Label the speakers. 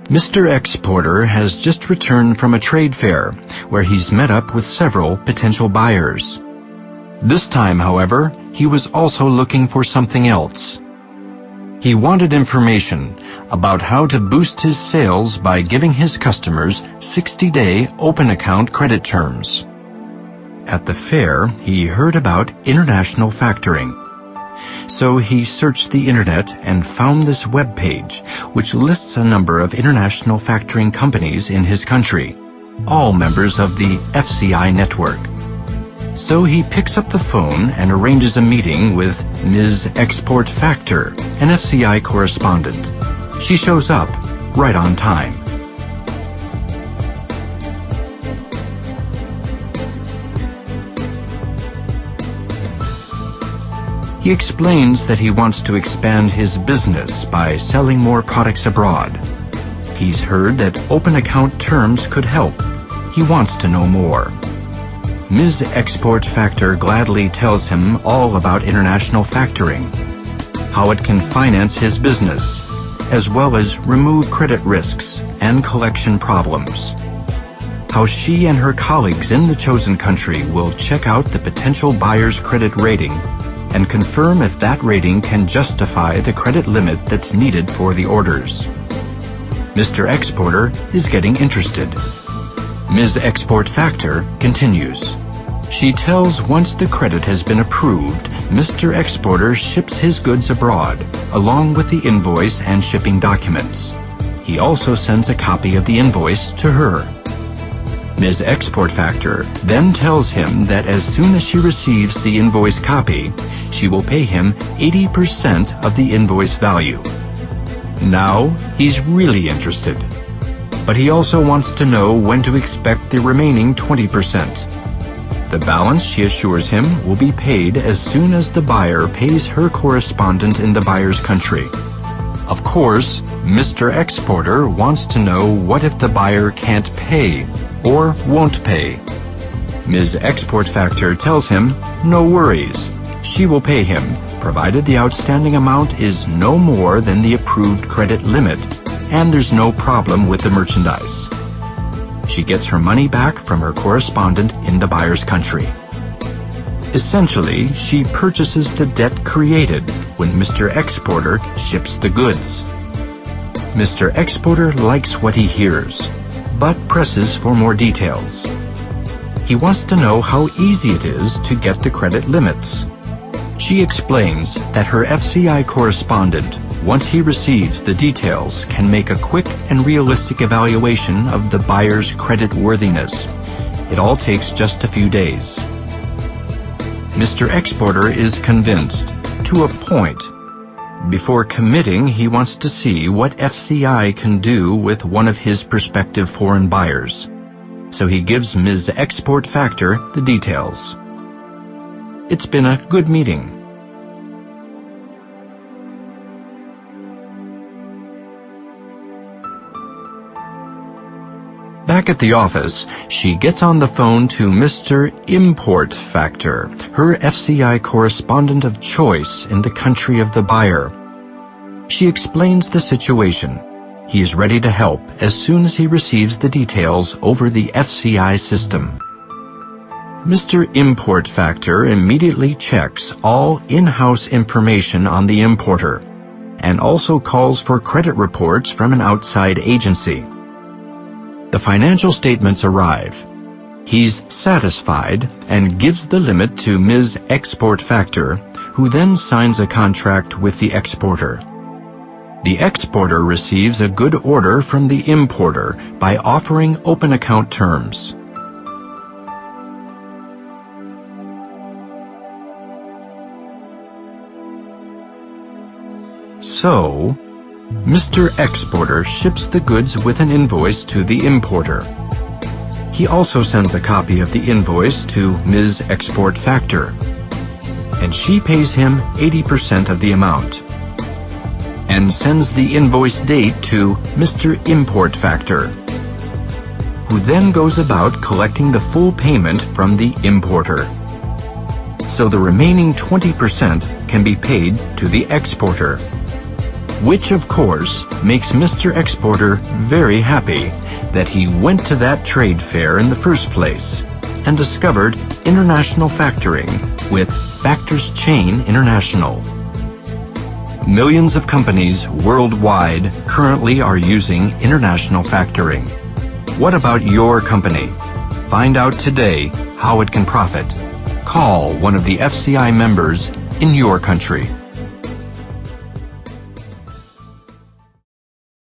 Speaker 1: Mr. Exporter has just returned from a trade fair where he's met up with several potential buyers. This time, however, he was also looking for something else. He wanted information about how to boost his sales by giving his customers 60-day open account credit terms. At the fair, he heard about international factoring. So he searched the internet and found this web page, which lists a number of international factoring companies in his country, all members of the FCI network. So he picks up the phone and arranges a meeting with Ms. Export Factor, an FCI correspondent. She shows up right on time. He explains that he wants to expand his business by selling more products abroad. He's heard that open account terms could help. He wants to know more. Ms. Export Factor gladly tells him all about international factoring, how it can finance his business, as well as remove credit risks and collection problems. How she and her colleagues in the chosen country will check out the potential buyer's credit rating and confirm if that rating can justify the credit limit that's needed for the orders. Mr. Exporter is getting interested. Ms. Export Factor continues. She tells once the credit has been approved, Mr. Exporter ships his goods abroad, along with the invoice and shipping documents. He also sends a copy of the invoice to her. Ms. Export Factor then tells him that as soon as she receives the invoice copy, she will pay him 80% of the invoice value. Now he's really interested. But he also wants to know when to expect the remaining 20%. The balance, she assures him, will be paid as soon as the buyer pays her correspondent in the buyer's country. Of course, Mr. Exporter wants to know what if the buyer can't pay or won't pay. Ms. Export Factor tells him, no worries. She will pay him, provided the outstanding amount is no more than the approved credit limit, and there's no problem with the merchandise. She gets her money back from her correspondent in the buyer's country. Essentially, she purchases the debt created when Mr. Exporter ships the goods. Mr. Exporter likes what he hears, but presses for more details. He wants to know how easy it is to get the credit limits. She explains that her FCI correspondent, once he receives the details, can make a quick and realistic evaluation of the buyer's credit worthiness. It all takes just a few days. Mr. Exporter is convinced, to a point. Before committing, he wants to see what FCI can do with one of his prospective foreign buyers. So he gives Ms. Export Factor the details. It's been a good meeting. Back at the office, she gets on the phone to Mr. Import Factor, her FCI correspondent of choice in the country of the buyer. She explains the situation. He is ready to help as soon as he receives the details over the FCI system. Mr. Import Factor immediately checks all in-house information on the importer and also calls for credit reports from an outside agency. The financial statements arrive. He's satisfied and gives the limit to Ms. Export Factor, who then signs a contract with the exporter. The exporter receives a good order from the importer by offering open account terms. So, Mr. Exporter ships the goods with an invoice to the importer. He also sends a copy of the invoice to Ms. Export Factor, and she pays him 80% of the amount, and sends the invoice date to Mr. Import Factor, who then goes about collecting the full payment from the importer. So the remaining 20% can be paid to the exporter. Which, of course, makes Mr. Exporter very happy that he went to that trade fair in the first place and discovered international factoring with Factors Chain International. Millions of companies worldwide currently are using international factoring. What about your company? Find out today how it can profit. Call one of the FCI members in your country.